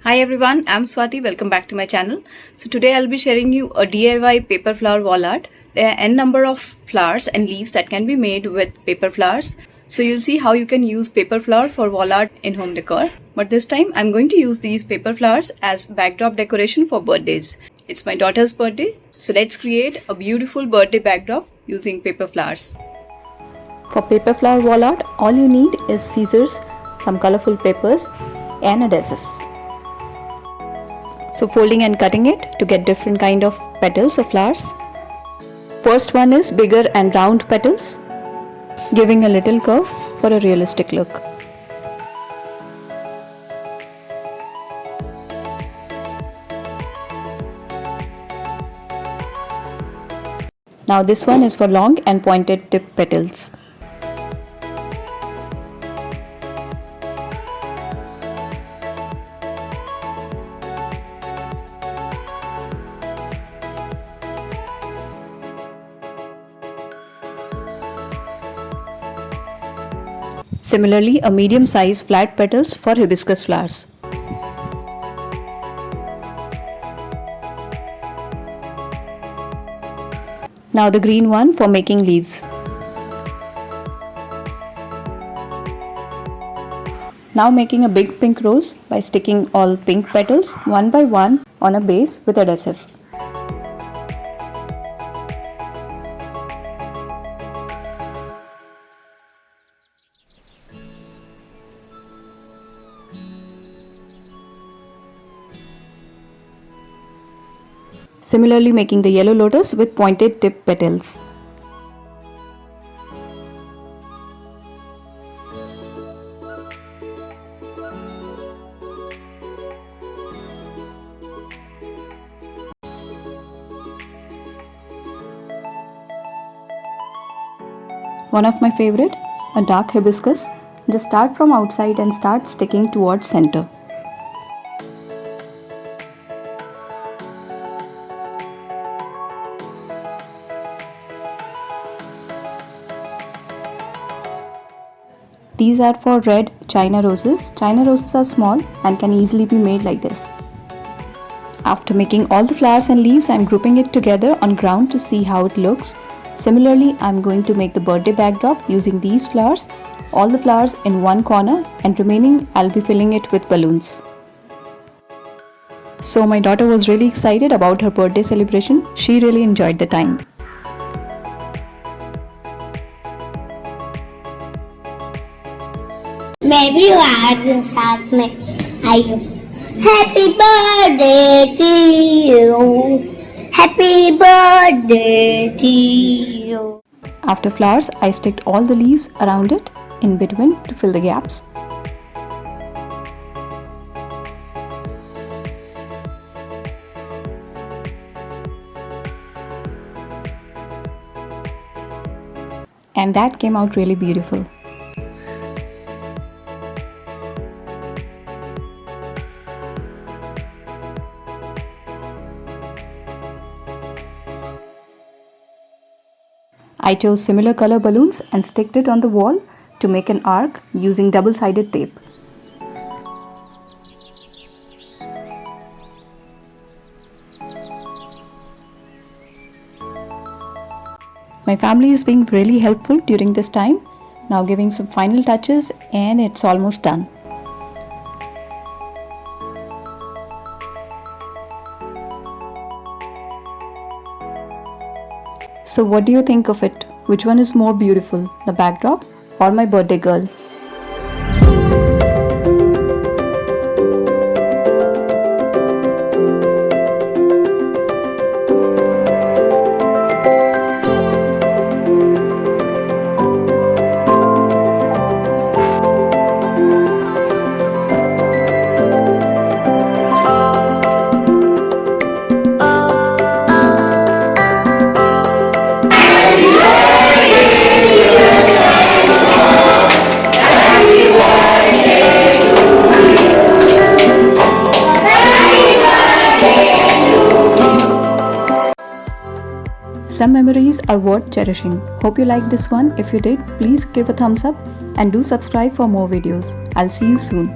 Hi everyone, I'm Swati. Welcome back to my channel. So today I'll be sharing you a DIY paper flower wall art. There are n number of flowers and leaves that can be made with paper flowers. So you'll see how you can use paper flower for wall art in home decor. But this time I'm going to use these paper flowers as backdrop decoration for birthdays. It's my daughter's birthday. So let's create a beautiful birthday backdrop using paper flowers. For paper flower wall art, all you need is scissors, some colorful papers and adhesives. So folding and cutting it to get different kind of petals of flowers. First one is bigger and round petals, giving a little curve for a realistic look. Now this one is for long and pointed tip petals. Similarly, a medium-sized flat petals for hibiscus flowers. Now the green one for making leaves. Now making a big pink rose by sticking all pink petals one by one on a base with adhesive. Similarly, making the yellow lotus with pointed tip petals. One of my favorite, a dark hibiscus. Just start from outside and start sticking towards center. These are for red China roses. China roses are small and can easily be made like this. After making all the flowers and leaves, I'm grouping it together on ground to see how it looks. Similarly, I'm going to make the birthday backdrop using these flowers, all the flowers in one corner, and remaining I'll be filling it with balloons. So my daughter was really excited about her birthday celebration. She really enjoyed the time. Maybe you add the साथ में आइए. Happy birthday to you. Happy birthday to you. After flowers, I sticked all the leaves around it in between to fill the gaps. And that came out really beautiful. I chose similar color balloons and sticked it on the wall to make an arc using double-sided tape. My family is being really helpful during this time, now giving some final touches, and it's almost done. So what do you think of it? Which one is more beautiful, the backdrop or my birthday girl? Some memories are worth cherishing. Hope you liked this one. If you did, please give a thumbs up and do subscribe for more videos. I'll see you soon.